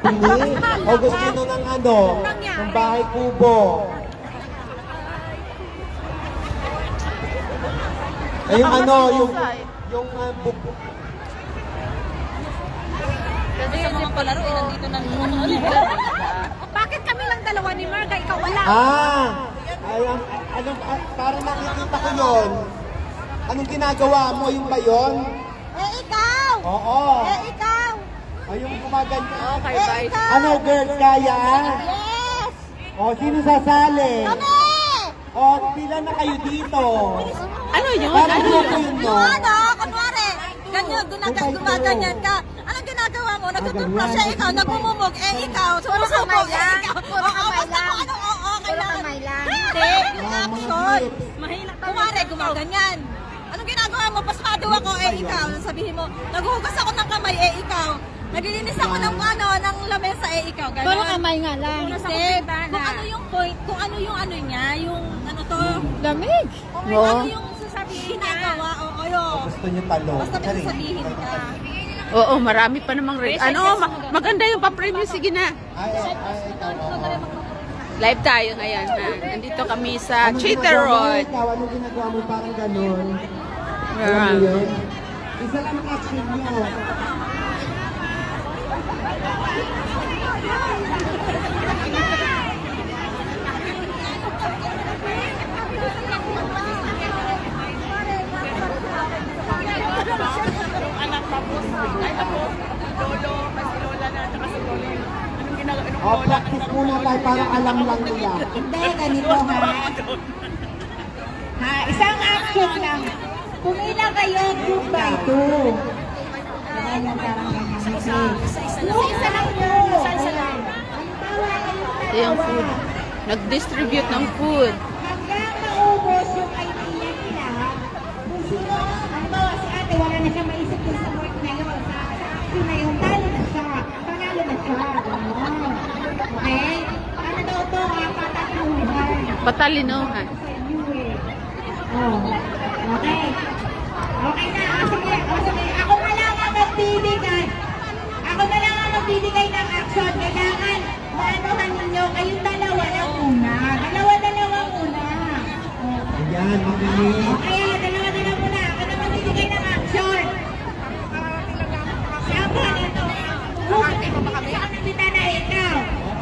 And then, o gusto nyo ng ano, ng bahay kubo. Eh, yung ano, yung Kasi sa mga palaro, nandito na Bakit kami lang dalawa ni Marga, ikaw wala? Alam, parang nakikita ko yun. Anong ginagawa mo? Yung ba yun? Eh, ikaw! Oo. Eh, ikaw! Ay, yung gumaganyan. Okay, bye. Ano, girls, kaya? Yes! O, sino sasali? Kami! O, pila na kayo dito. Ano yun? Parang grupo yun, no? Yung ano, kunwari, ganyan, gumaganyan ka. Anong ginagawa mo? Nagtutupla siya, ikaw, nagmumumog, eh, ikaw, sumusubog, eh, ikaw. Puro kamay lang. Kailangan. Hindi, yung action. Kunwari, gumaganyan. Anong ginagawa mo? Pasmado ako, eh, ikaw. Sabihin mo, naghuhugas ako ng kamay, eh, ikaw. Naglilinis ako ng ng lamesa, eh, ikaw. Ganun. Puro kamay nga lang. Hindi, kung ano yung point, kung ano yung ano niya, yung ano to, Lamig. kung ano yung sasabihin ginagawa, o yun. Gusto niyo talo. Basta may sasabihin ka. Oo, marami pa namang maganda yung pa-preview. Sige na. Live tayo ngayon. Ha? Nandito kami sa Cheetah Road. Anong ginagawa mo? Parang ganun. Yeah. Alam mo yun? Isa lang ang action nyo. O, practice muna tayo para alam lang nila. Hindi, ganito ha. Ha, isang action lang. Pumila kayo group by two. Ganyan, parang ganyan. Isa lang yun. Ito yung food. Nag-distribute ng food. Hanggang maubos yung idea nila, kung sino, halimbawa si ate, wala na siya maisip dun sa work na yun, sa action na yun, talo na siya, panalo na siya, gano'n. Okay? Ano daw to, patataluhan. Patalinuhan. Sa inyo eh. Oh. Okay. Okay na, sige, sige. Ako na lang ang magbibigay. Ako na lang ang magbibigay ng action. Kailangan, maanuhan ninyo, kayong dalawa lang muna. Dalawa-dalawa muna. Ayan, magaling. Kaya dalawa-dalawa muna. Ako na magbibigay ng action. Siyempre, ito. Kung nakikita na ikaw.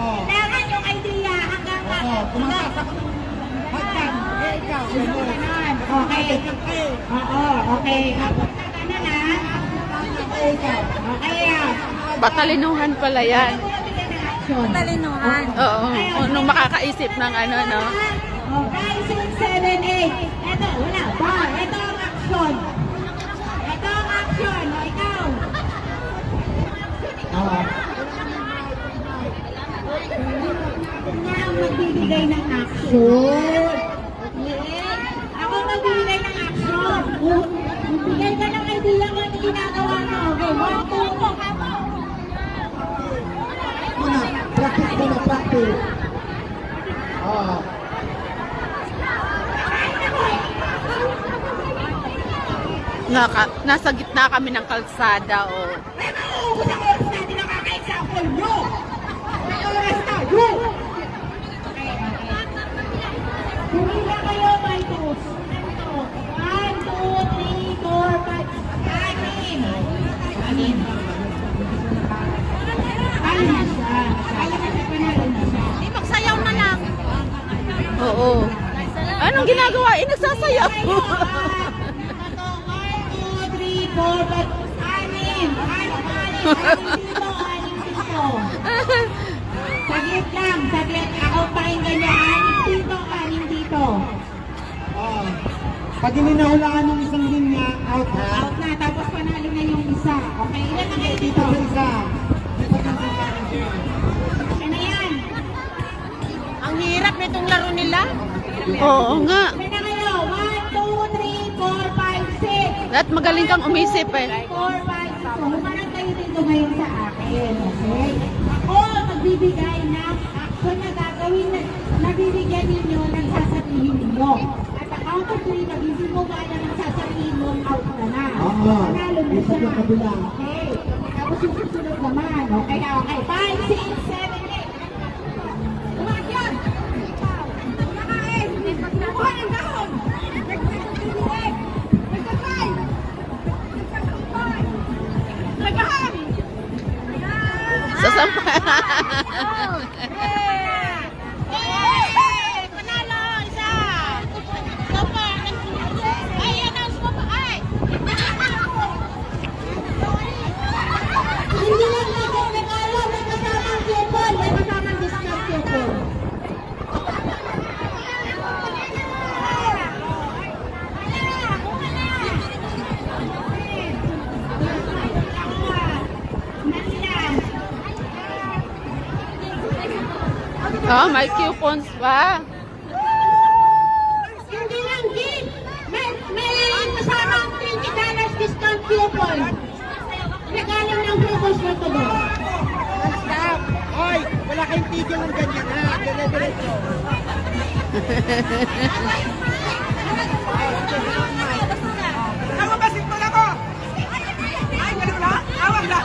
Kailangan yung idea hanggang Okay. Oo, okay. Ano na? Okay. Patalinuhan pala yan. Talinuhan. Oo, nung makakaisip ng ano, no? Okay, 6, 7, 8. Ito, wala. Bar. Ito ang action. Ito ang action. O, ikaw. Ako na ang magbibigay ng action. Ako ang magbibigay ng action. Magbigay ka ng idea kung ano ginagawa mo. Okay, 1, 2, 3. Practice muna, practice. Nasa gitna kami ng kalsada. Oh. Unang oras natin ang kaka-example nyo. May oras tayo. Pumila kayo, my toes. 1, 2, 3, 4, 5, 6. Anim. Kaya na siya. Kaya na siya, panalo na siya. Di magsayaw na lang. Oo. Anong ginagawa? Nagsasayaw. 1, 2, 3, 4, 5, 6. Anim dito. Saglit lang, saglit. Ako pakinggan niya. Anim dito. Pag inahulaan ng isang linya, out ha? Out na, tapos panalo na yung isa. Okay, ilan na kayo Dito dito? sa isa. Ano yan? Ang hirap nitong laro nila. Oo nga. Ilan na kayo? 1, 2, 3, 4, 5, 6. At magaling kang umisip eh. 4, 5, 6. So, humarap kayo dito ngayon sa akin. Okay? Ako, magbibigay ng action na gagawin na nabibigyan ninyo ng sasabihin ninyo. At sa count of 3, nabibigyan mo ba na ng sasabihin mo, out ka na. Oo. Panalo na Isa siya. na kabila. Okay. Tapos yung susunod naman, okay? Okay, 5, 6, 7, 8. Umakyan! Kumakain! Kuha ng dahon! Nagtagtagtag! Nagtatry! Nagtatagtag! Nagahang! Sasampa. Panalo! Isa! Papa! Ay, announce mo pa! Ay! Hindi lang ako nag-alo, may kasamang coupon, may kasamang discount coupon. Oh, may coupons pa. Hindi lang gift, may kasamang $20 discount coupon. Regalo ng Focus na to ba? Stop! Hoy! Wala kayong tigil ng ganyan ha! Dire-diretso! Namabasin ko lang ko! Ay, ganun na? Awag na!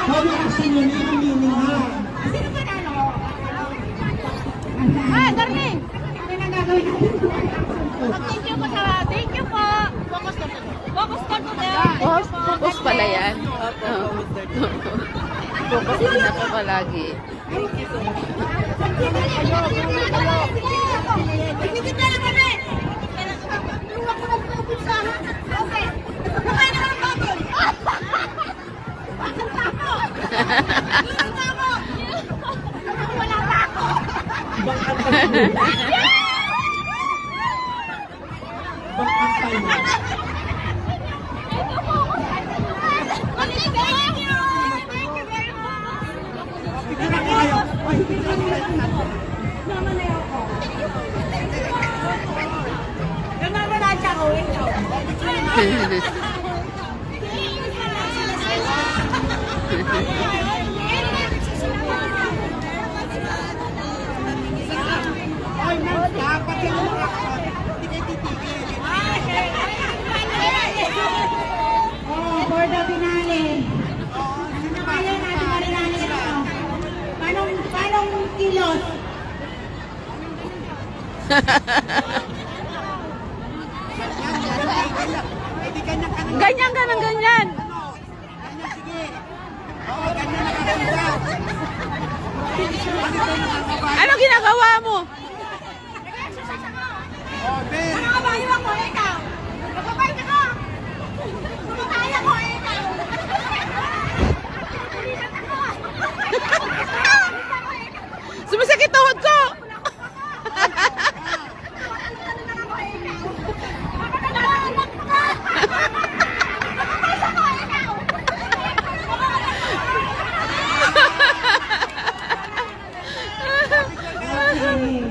Sabi kasi yun, yung ha! Sino ba nalo? Ah, Darling! Ano na gagawin natin? Thank you po sa... Thank you po! Focus ka po. Focus ka po na. Focus pala yan. Focus din ako palagi. Bigyan na lang kami! Luwag ko nagpapit sa akin. Okay. Kumain na lang bubble. Bakit pa ako? Bakit pa ako? Wala pa ako. Pagkakay mo. Thank you! Thank you very much! Bigyan na kayo! Ay, bigyan na kayo! Naman na ako. Naman na siya ko. Ay, ma'am, dapat yung mga hindi kayo titigil. Oh, for the finale. Ano kaya natin marinali ito? Paano kilos? Hindi ganyan ka ng Ganyan ka ng ganyan. ganyan, sige. Oo, ganyan nakakanda. Ano ginagawa mo? Oh, Ben! Nakabayo ako, ikaw. Nakabayo ako. Kumakain ako, ikaw. Sumasakit tuhod ko.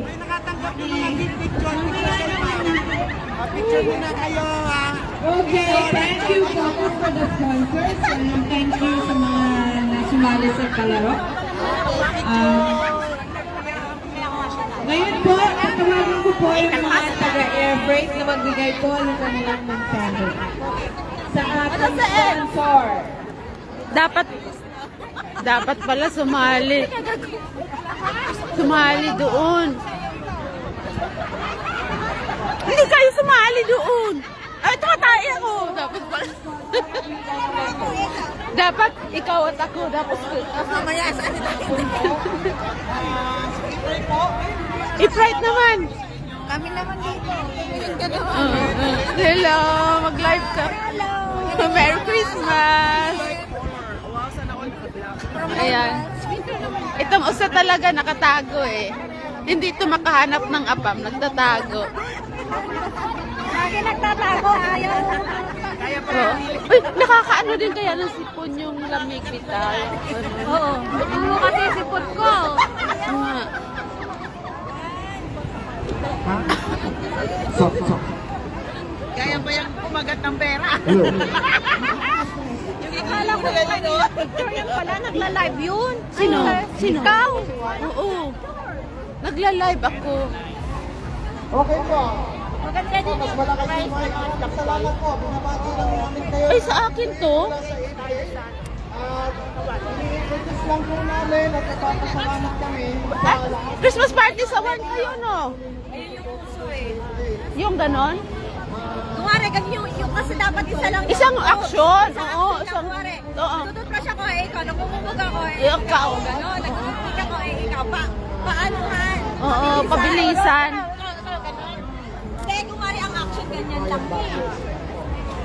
May nakatanggap ng mga gift picture. Picture muna kayo, ha? Okay, thank you so much for the sponsors and thank you sa mga nasumali sa palaro. Ngayon po, tatawagan ko po yung mga taga-air break na magbigay po ng kanilang mensahe sa ating sponsor. Dapat pala sumali. Sumali doon. Hindi kayo sumali doon. Ay, tumatay ako. Dapat pala. Dapat ikaw at ako. Dapat mamaya saan I-pride naman. Kami naman dito. Hello, mag-live ka. Hello. Merry Christmas. Ayan. Itong usa talaga nakatago eh. Hindi ito makahanap ng apam, nagtatago. Lagi nagtatago, ayaw. Oh. Uy, nakakaano din kaya ng sipon yung lamig bitaw. Oo. Buto kasi sipon ko. Sok. Kaya ba yung kumagat ng pera? Hello. Yung akala ko picture yan pala, nagla-live yun. Sino? Ay, Sino? Ikaw. Oo. Nagla-live ako. Okay po. Maganda din Mas yung malakas price. yung mic. Salamat po. Binabati lang namin kayo. Ay, sa akin to. Mula sa ABS. At ini-introduce lang po namin at nagpapasalamat kami. Ah, Christmas party sa one kayo, no? Ayun yung puso eh. Yung ganon? Kumare, yung kasi dapat isa lang. Isang action. Isang Oo, action isang... lang, kumare. Oo. Tututbrush ako eh, ikaw. Nagmumug ako eh. Ikaw. Gano'n, nagmumug ako eh, ikaw. Paanuhan. Oo, pabilisan. Hindi, kumare ang action ganyan lang eh.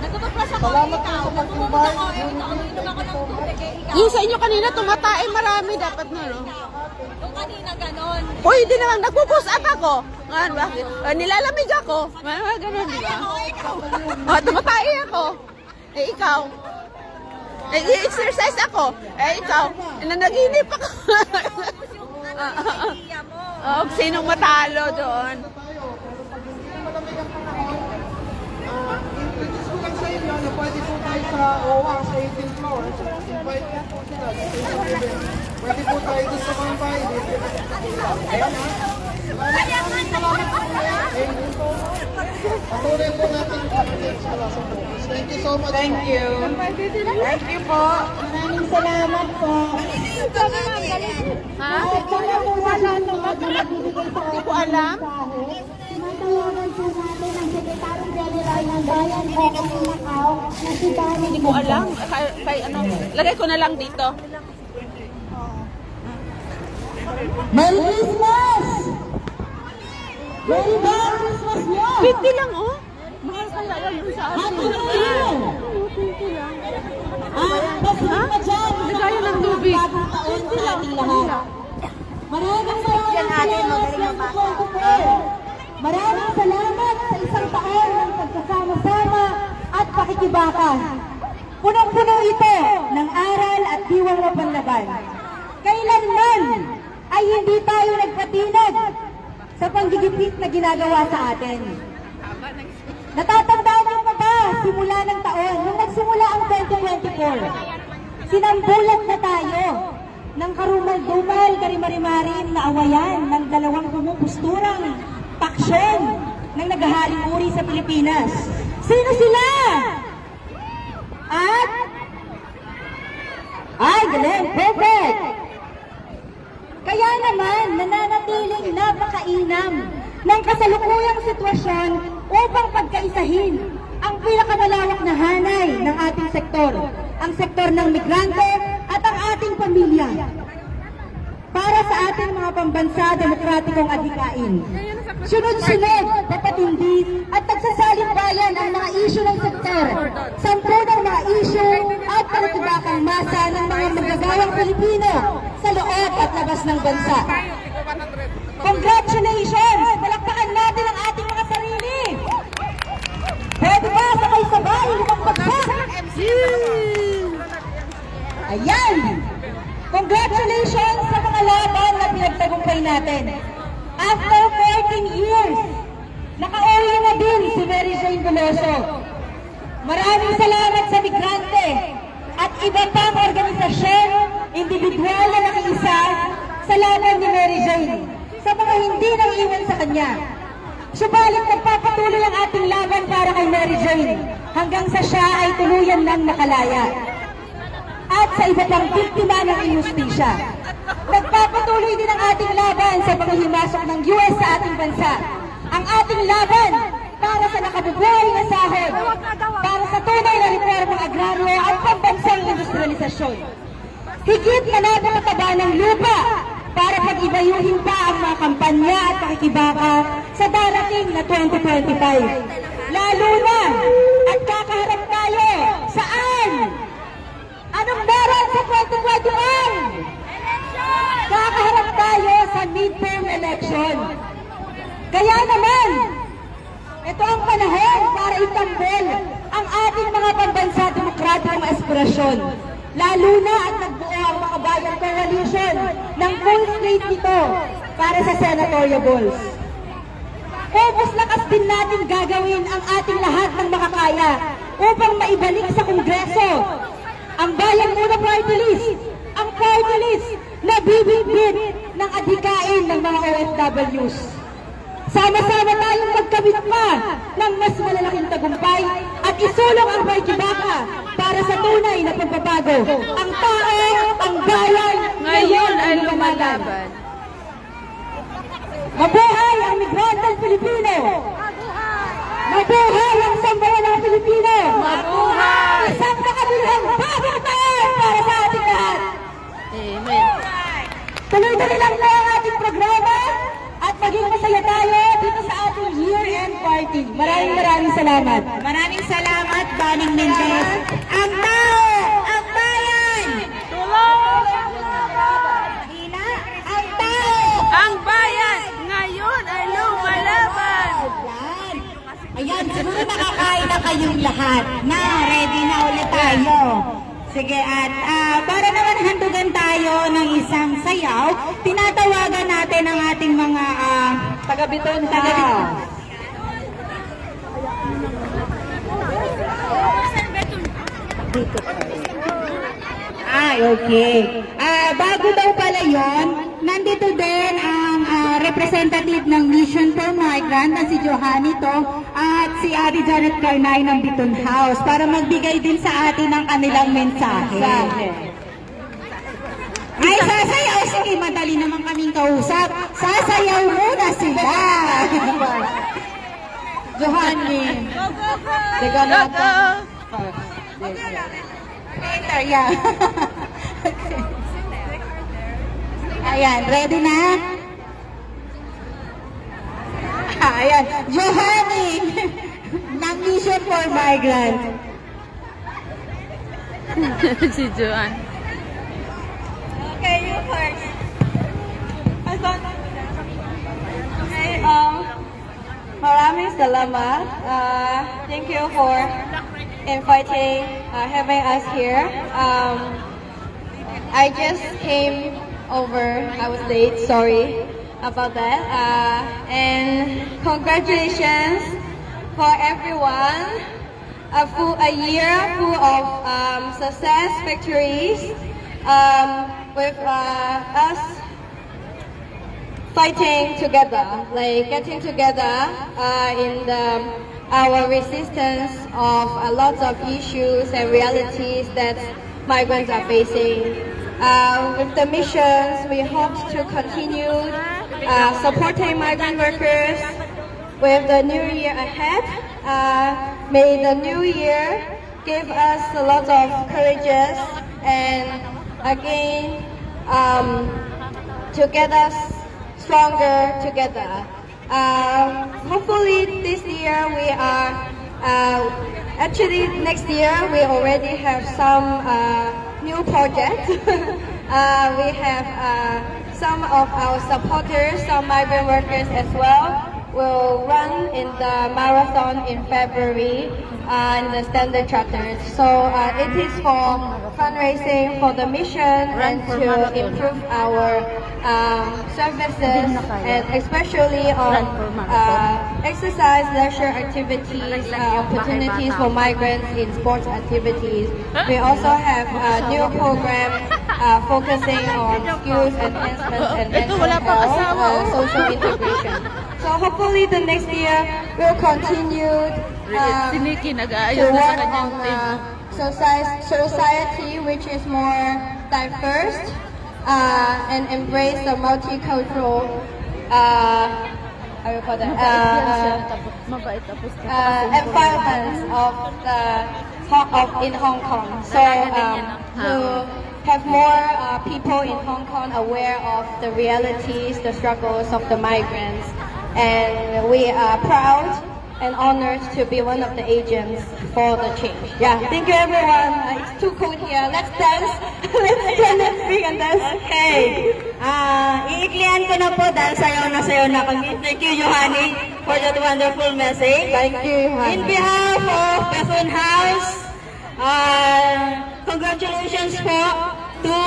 Nagtututbrush ako eh, Salamat ikaw. po sa Nagmumug pag-invite. ako eh, ikaw. Inom ako ng tubig eh, ikaw. Yung sa inyo kanina, tumatae marami dapat na, no? Yung kanina gano'n. Pwede naman, nagpo-post up ako. Ano ba? Nilalamig ako. Ganon, di ba? Ako, ikaw. Tumatae ako. Eh, ikaw. Eh, i-exercise ako. Eh, ikaw. Nanaginip ako. Tapos yung idea mo. Oh, sinong matalo doon? Introduce ko lang sa inyo na pwede po tayo sa OWA sa 18th floor. Invite lang po sila. Pwede po tayo doon sa Mambay. Ayan ha. Maraming salamat po kayo. Patuloy po natin sa lasa po. Thank you so much. Thank you. Thank you po. Maraming salamat po. Ha? Sana po wala na magbibigay sa Hindi ko alam. Tinatawagan po natin ang Secretary General ng Bayan po ng Macau na si Danny. Hindi ko alam. Kay ano, lagay ko na lang dito. Merry Christmas! Merry Christmas niyo! 50 lang, oh. Mahal kaya lang yung sa akin. Happy New Year! Basta pa dyan! Lagayan ng tubig. Bagong taon sa ating lahat. Maraming salamat sa 2024. Maraming salamat sa isang taon ng pagsasama-sama at pakikibaka. Punong-puno ito ng aral at diwang mapanlaban. Kailanman ay hindi tayo nagpatinag sa panggigipit na ginagawa sa atin. Natatandaan niyo pa ba simula ng taon, nung nagsimula ang 2024, sinambulat na tayo ng karumal-dumal, karimarimarin na awayan ng dalawang pumupusturang paksyon ng naghahaling uri sa Pilipinas. Sino sila? At? Ay, galing, perfect! Kaya naman, nananatiling napakainam ng kasalukuyang sitwasyon upang pagkaisahin ang pinakamalawak na hanay ng ating sektor, ang sektor ng migrante at ang ating pamilya. Para sa ating mga pambansa demokratikong adhikain. Sunod-sunod, papatindi at nagsasaling bayan ang mga isyu ng sektor, sampo ng mga isyu at panatibakang masa ng mga magagawang Pilipino sa loob at labas ng bansa. Congratulations! Palakpakan natin ang ating mga sarili! Pwede ba sabay-sabay lumang bagsak? Ayan! Congratulations sa mga laban na pinagtagumpay natin. After 14 years, nakauwi na din si Mary Jane Veloso. Maraming salamat sa migrante at iba pang organisasyon, individual na nakiisa sa laban ni Mary Jane sa mga hindi nang iwan sa kanya. Subalit nagpapatuloy ang ating laban para kay Mary Jane hanggang sa siya ay tuluyan ng nakalaya. At sa iba pang biktima ng injustisya. Nagpapatuloy din ang ating laban sa panghihimasok ng US sa ating bansa. Ang ating laban para sa nakabubuhay na sahod, para sa tunay na reformang agraryo at pambansang industrialisasyon. Higit na napakataba ng lupa para pag-ibayuhin pa ang mga kampanya at pakikibaka sa darating na 2025. Lalo na at kakaharap tayo saan? Anong meron sa 2021? Kakaharap tayo sa midterm election. Kaya naman, ito ang panahon para itambol ang ating mga pambansa demokratikong aspirasyon. Lalo na at nagbuo ang Makabayan Coalition ng full slate nito para sa senatorial balls. Ubos lakas din natin gagawin ang ating lahat ng makakaya upang maibalik sa Kongreso ang Bayan Muna Party List, ang party list na bibitbit ng adhikain ng mga OFWs. Sama-sama tayong magkamit pa ng mas malalaking tagumpay at isulong ang Marikibaka para sa tunay na pagbabago. Ang tao, ang bayan, Ngayon ay lumalaban. Mabuhay ang migranteng Pilipino! Mabuhay ang sambayan ng Pilipino! Mabuhay! Isang makabuluhang bagong taon para sa ating lahat! Amen. Tuloy-tuloy lang na ang ating programa at maging masaya tayo dito sa ating year-end party. Maraming salamat. Maraming salamat, Baning Mendez. Ang tao, ang bayan! Hina, ang tao! Ang bayan ngayon ay lumalaban. Ayan, siguro nakakain na kayong lahat. Na, ready na ulit tayo. Sige, at para naman handugan tayo ng isang sayaw, tinatawagan natin ang ating mga taga-Biton. Okay. Bago daw pala yon, nandito din ang representative ng Mission for Migrant na si Johanny to at si Ate Janet Carnay ng Biton House para magbigay din sa atin ng kanilang mensahe. Ay, sasayaw. Sige, madali naman kaming kausap. Sasayaw muna sila. Johanny. Go, go, go! Go, go! Later, yeah. Okay. Ayan, ready na? Ayan, Johanny ng Mission for Migrant. Si Joan. Okay, you first. Okay, maraming salamat. Thank you for inviting, having us here. I just came over. I was late. Sorry about that. And congratulations for everyone. A year full of success, victories, with us fighting together, like getting together in our resistance of a lot of issues and realities that migrants are facing. With the missions, we hope to continue supporting migrant workers with the new year ahead. May the new year give us a lot of courage and again to get us stronger together. Hopefully this year we are, actually next year we already have some new projects. We have some of our supporters, some migrant workers as well, will run in the marathon in February in the Standard Chartered. So it is for fundraising for the mission and to improve our services and especially on exercise, leisure activities, opportunities for migrants in sports activities. We also have a new program focusing on skills enhancement and mental health, social integration. So hopefully the next year we'll continue Si Nikki to nag-aayos na sa work kanyang on team. society which is more diverse and embrace the multicultural how do you call that? Mabait tapos Environment in Hong Kong. So to have more people in Hong Kong aware of the realities, the struggles of the migrants, and we are proud and honored to be one of the agents for the change. Yeah, thank you everyone. It's too cold here. Let's dance. Let's sing and dance. Okay. Iiklian ko na po dahil sayaw na kami. Thank you, Johanny, for that wonderful message. Thank you, In Johanny. behalf of Biton House, congratulations po to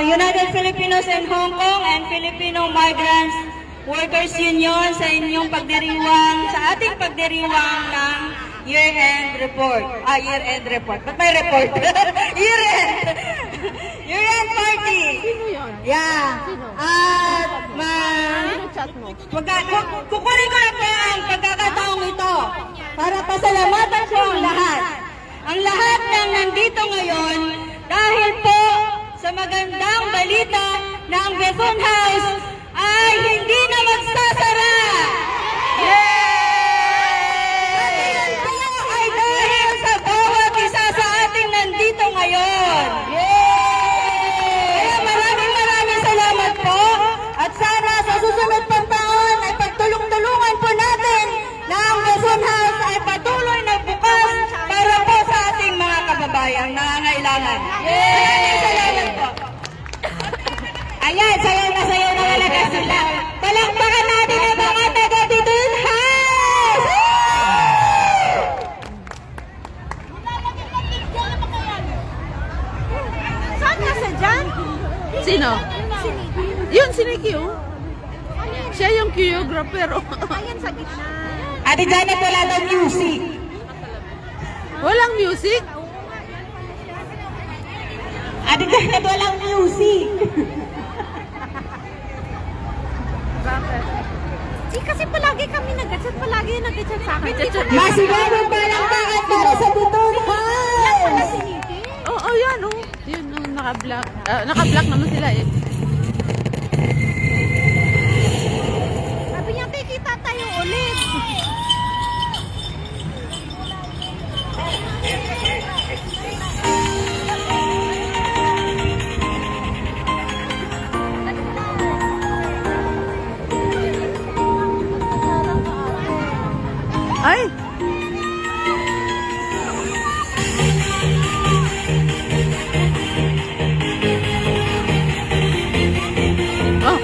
United Filipinos in Hong Kong and Filipino Migrants Workers Union sa inyong pagdiriwang, sa ating pagdiriwang ng year-end report. Year-end report. Ba't may report? Year-end! year-end party. Sino yun? Yeah. At Sino chat mo? kukunin ko lang po ang pagkakataong ito para pasalamatan ko ang lahat. Ang lahat ng nandito ngayon dahil po sa magandang balita na ang Quezon House ay hindi na magsasara. Yay! Ay dahil sa bawat isa sa ating nandito ngayon. Kaya maraming salamat po at sana sa susunod pang taon ay pagtulong-tulungan po natin na ang Quezon House ay patuloy na bukas para po sa ating mga kababayang nangangailangan. Maraming salamat po. Ayan, sayaw na talaga sila. Palakpakan natin ang mga taga Quezon House! Saan ka sa dyan? Sino? Yun, si Nikki, oh. Siya yung choreographer, oh. Ayan sa gitna. Ate Janet, wala daw music. Walang music? Ate Janet, walang music. Kasi palagi kami nag-chat, palagi nag-chat sa akin. Masigado palakpakan para sa Quezon House! Oo, yan, oh. Yun, oh, naka-block. Naka-block naman sila, eh. Sabi niya, kikita tayo ulit. Ay! Oh!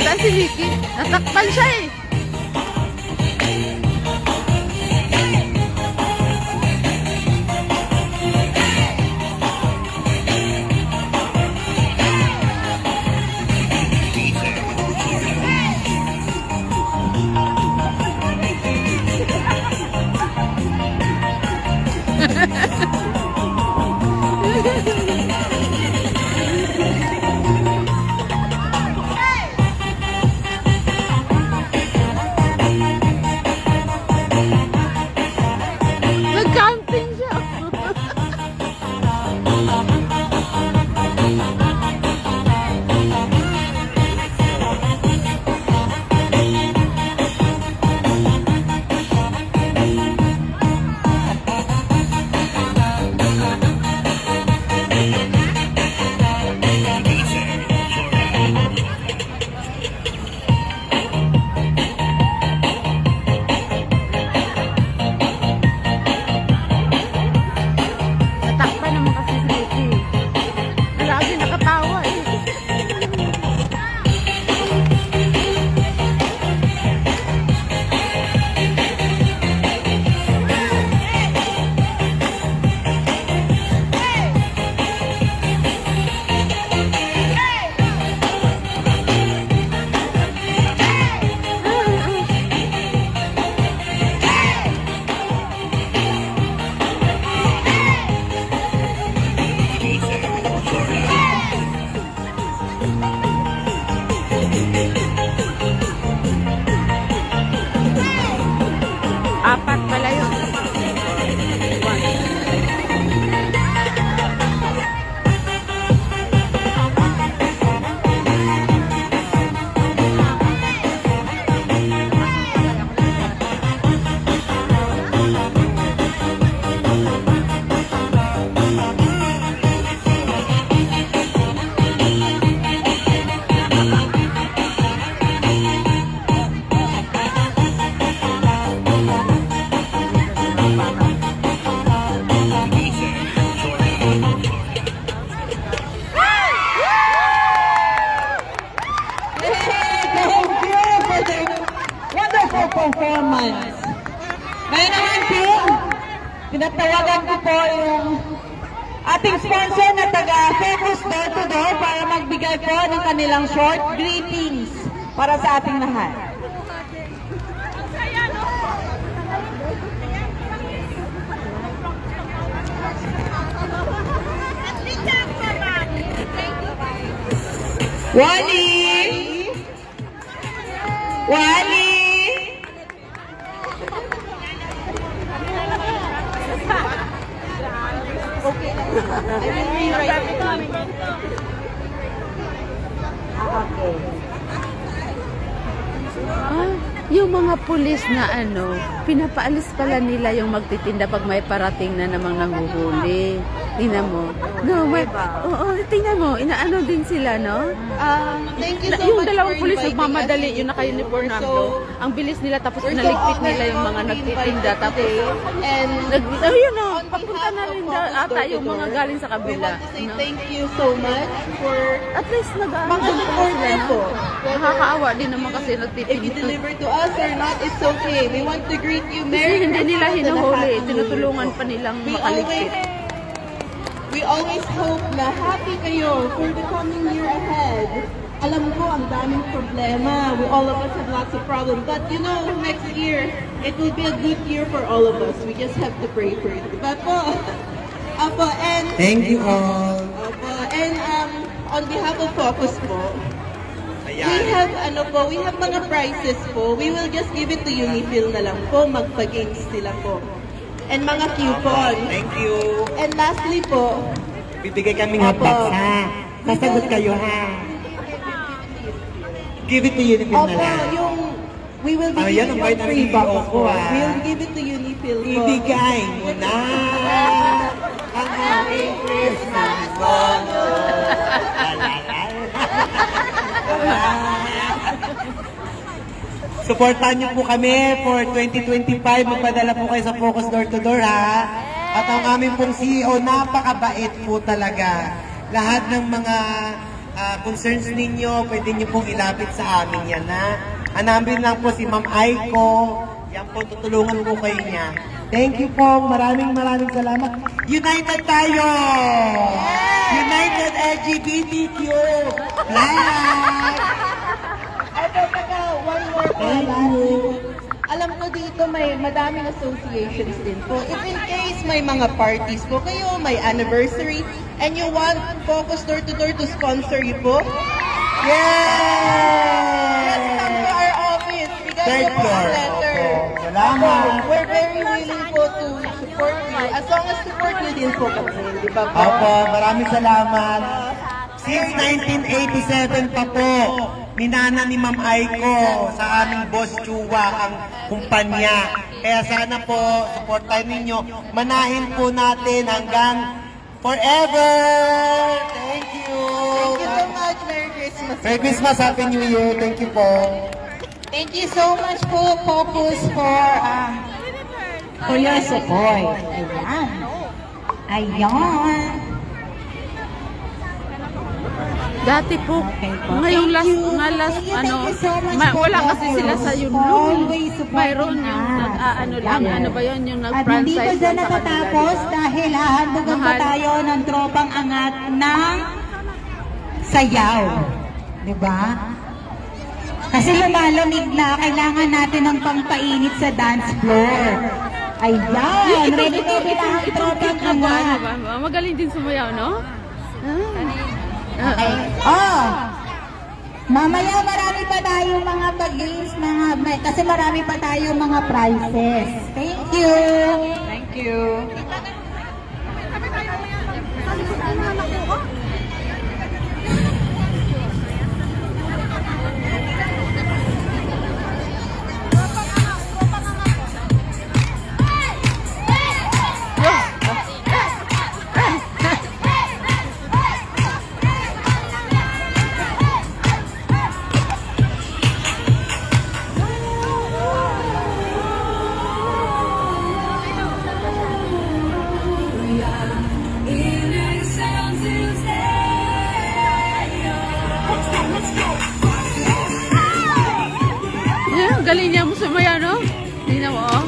Saan si Vicky? Natakpan siya, eh. Nag-camping siya. Natakpan naman kasi si Vicky. Lagi nakatawa, eh. Apat pala yun. Wonderful performance. Kaya naman, Ping. Tinatawagan ko po yung ating sponsor na taga Famous Door to Door para magbigay po ng kanilang short greetings para sa ating lahat. Wally! Wally! Ah, yung mga pulis na pinapaalis pala nila yung magtitinda pag may parating na namang nanghuhuli. Tingnan mo. No, oo, tingnan mo. Inaano din sila, no? Thank you so Yung much dalawang for pulis inviting nagmamadali, us. yung naka-uniform na So, ang bilis nila tapos we're so inaligpit honored nila yung mga to be nagtitinda invited tapos today. And ayun na, on papunta na behalf rin of daw Focus ata Door to yung mga Door, galing sa we kabila. want to say No? thank you so much for At least nag-ano mga din pala support sila, niyo no? po. Nakakaawa din naman kasi If you nagtitinda. deliver to us or not, it's okay. We want to greet you Kasi Merry hindi nila Christmas and a hinuhuli, Happy New Year. tinutulungan pa nilang makaligpit. We always hope na happy kayo for the coming year ahead. Alam ko, ang daming problema. All of us have lots of problems. But you know, next year, it will be a good year for all of us. We just have to pray for it. Diba po? Apo, and... Thank you all. Apo, and on behalf of Focus po, we have, we have mga prizes po. We will just give it to Unifil na lang po. Magpa-games sila po. And mga coupon. Thank you. And lastly po, Bibigay kaming Opo. hotdogs, ha? Sasagot kayo, ha? Give it to Unifil na Opo, lang. we will Ah, give yan ang you bait ng free EBO box ko, po. ah. We'll give it to Unifil po. Ibigay mo na ang aking Christmas bonus. Supportan niyo po kami for 2025. Magpadala po kayo sa Focus Door to Door, ha? At ang aming pong CEO, napakabait po talaga. Lahat ng mga concerns ninyo, pwede niyo pong ilapit sa amin yan, ha? Hanapin lang po si Ma'am Aiko. Yan po, tutulungan po kayo niya. Thank you po. Maraming salamat. United tayo! United LGBTQ! Flag! Opo, taga, one more po. Lastly po. Alam ko dito may madaming associations din po. If in case may mga parties po kayo, may anniversary, and you want Focus Door to Door to sponsor you po, Yay! just come to our office. Bigay Third niyo po floor. ang letter. Opo. Salamat. Opo, we're very willing po to support you. As long as support you din po kami, di ba po? Opo, maraming salamat. Since 1987 pa po, minana ni Ma'am Aiko sa aming boss Chua ang kumpanya. Kaya sana po, supportan ninyo. Manahin po natin hanggang forever! Thank you! Thank you so much. Merry Christmas. Merry Christmas, Happy New Year. Thank you po. Thank you so much po, Focus, for your support. Ayan. Ayan. Dati po, Okay po. ngayong Thank you. last, Thank you so much po, wala kasi sila sa Focus, Yunlong. always supporting Mayroon yung us. ano ba yun, yung At hindi nag-franchise ko dyan lang sa kanila, natatapos diba? dahil hahandugan pa Mahal. tayo ng tropang angat ng sayaw. Diba? Kasi lumalamig na, kailangan natin ng pampainit sa dance floor. Ayan, ready na ang tropang angat. Magaling din sumayaw, no? Okay. Oh! Mamaya marami pa tayong mga pag-games, kasi marami pa tayong mga prizes. Thank you! Thank you. Yeah, galing niya mo sumayaw, no? Tingnan mo, oh.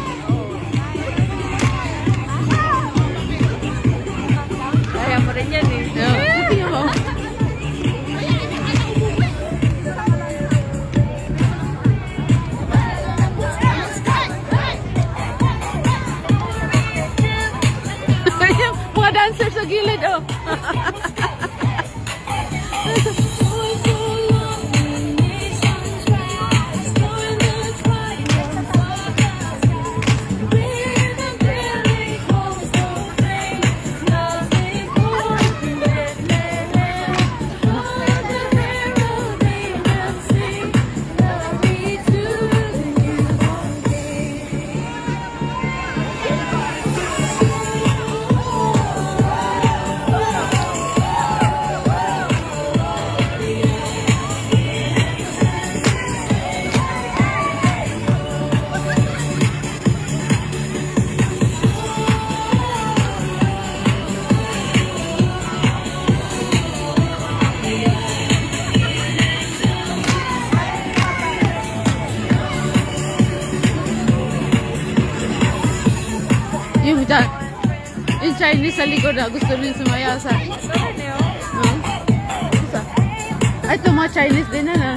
Yung dyan, yung Chinese sa likod na gusto rin sumaya sa... Isa. Ay, ito mga Chinese din na.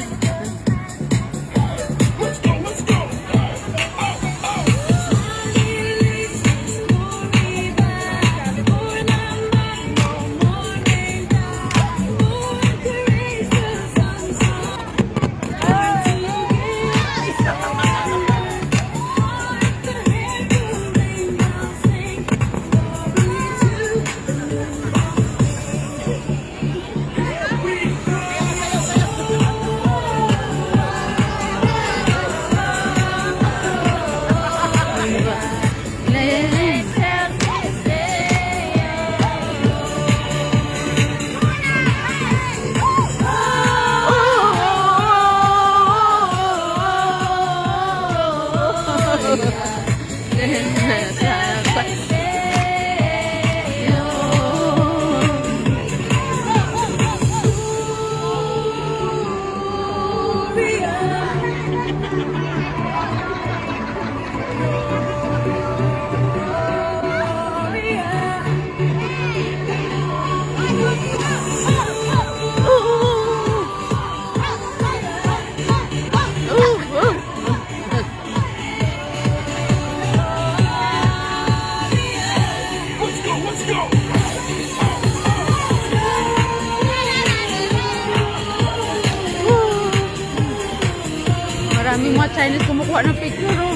Maraming mga Chinese kumukuha ng picture, oh.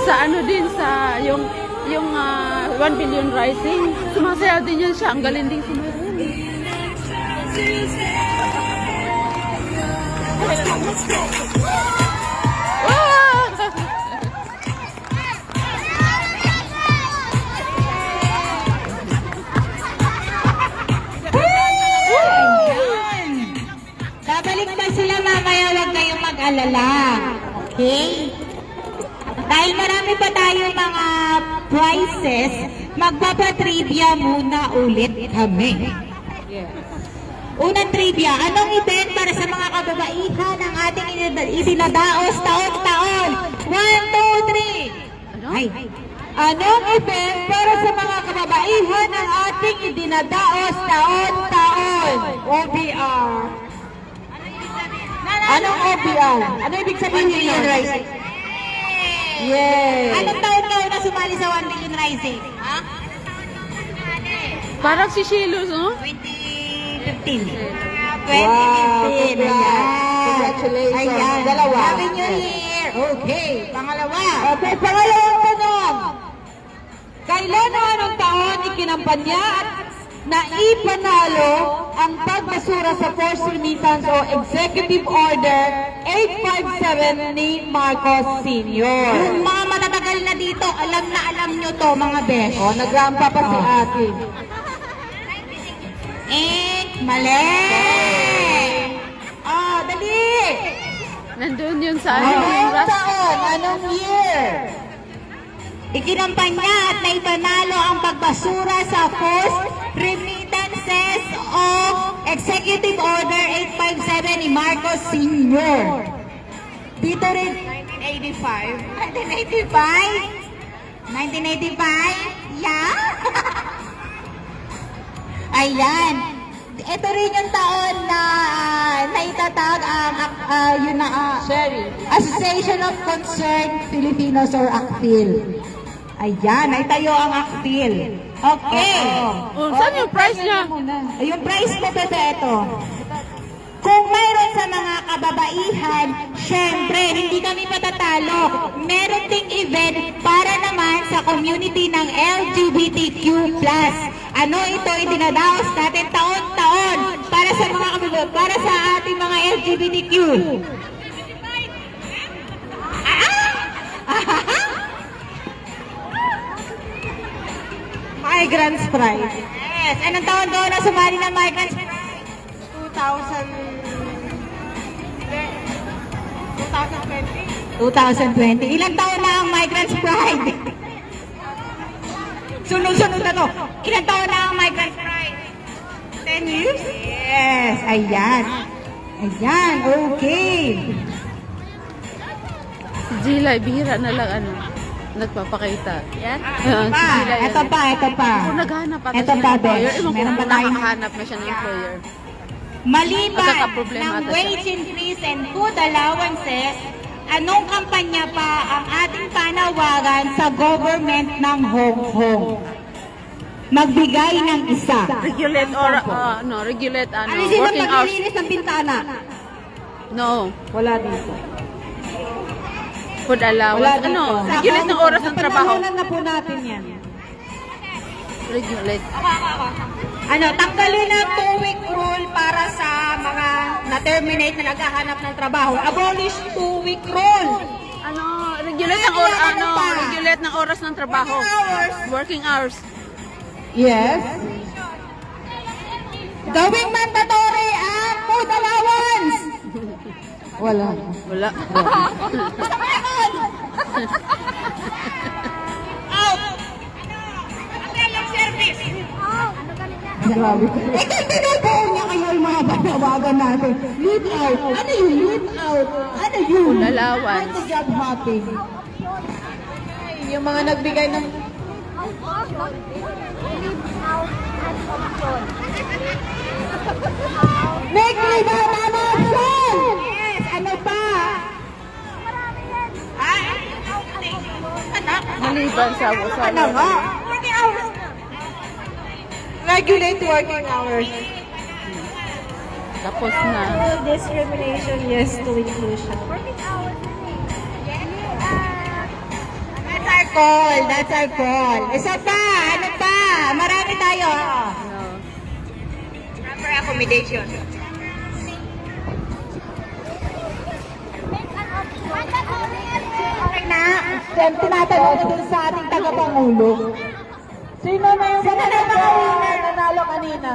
Sa ano din, sa yung 1 Billion Rising, sumasayaw din yan siya. Ang galing din sumayaw. Babalik pa sila mamaya, huwag kayong mag-alala. Okay? Dahil marami pa tayo mga prizes, magpapatrivia muna ulit kami. Unang trivia, anong event para sa mga kababaihan ang ating idinadaos taon-taon? 1, 2, 3! Ay, anong event para sa mga kababaihan ang ating idinadaos taon-taon? OBR. Anong OBR? Ano ibig sabihin yun? Rising? Yes. Anong taon ka na sumali sa 1 Billion Rising? Ha? Parang si Shilos, no? 2015. 2015. Ayan. Congratulations. Ayan. Dalawa. Happy New Year. Okay. Pangalawa. Okay, pangalawang tanong. Kailan o anong taon ikinampanya at naipanalo ang pagbasura sa Forced Remittance o Executive Order 857 ni Marcos Sr.? Yung mga matatagal na dito, alam nyo to mga besh. O, nagrampa pa si ate. Mali! Dali! Nandun yun sa ano. Anong taon? Anong year? Ikinampanya at naipanalo ang pagbasura sa Forced Remittances o Executive Order 857 ni Marcos Sr. Dito rin, 1985? 1985? Yeah? Ayan. Ito rin yung taon na naitatag ang Association of Concerned Filipinos or ACFIL. Ayan, naitayo ang ACFIL. Okay. Oh, saan yung price niya? Yung price mo, Bebe, ito. Kung mayroon sa mga kababaihan, syempre, hindi kami matatalo. Meron ding event para naman sa community ng LGBTQ+. Ano ito, idinadaos natin taon-taon para sa mga kababaihan, para sa ating mga LGBTQ. migrants prize. Yes. Anong taon doon na sumali ng migrants prize? 2020. Ilang taon na ang migrants pride? Sunod-sunod na to. Ilang taon na ang migrants pride? 10 years? Yes. Ayan. Ayan. Okay. Si Gila, bihira na lang nagpapakita. Yan. Si Gila yan. Ito pa. Kung naghahanap pa Ito siya pa, ng employer, Besh. ewan ko Meron kung pa tayong- nakakahanap na siya ng employer. Maliban Magkakaproblema ng ata siya. wage increase and food allowances, anong kampanya pa ang ating panawagan sa government ng Hong Kong? Magbigay ng isa. Regulate or, regulate, Alisin ang working hours. paglilinis ng bintana. No. Wala dito. Food allowance. Regulate ng oras ng trabaho. Panahonan na po natin yan. Regulate. Tanggalin ang 2-week rule para sa mga na-terminate na naghahanap ng trabaho. Abolish 2-week rule. Regulate ng regulate ng oras ng trabaho. Working hours. Yes. Gawing mandatory ang food allowance. Wala. Wala. Out. Umbrella service. Grabe. Tinutuon niya kayo yung mga panawagan natin. Leave out. Ano yung leave out? Ano yun? Food allowance. What's the job hopping? Yung mga nagbigay ng... Make legal adoption! Yes, ano pa? Maliban sa Ano nga? Working hours. Regulate working hours. Tapos na. Discrimination, yes to inclusion. That's our call. That's our call. Isa pa. Ano pa? Marami tayo. Proper accommodation. Okay na. Tinatanong na dun sa ating tagapangulo. Sino na yung nanalo kanina?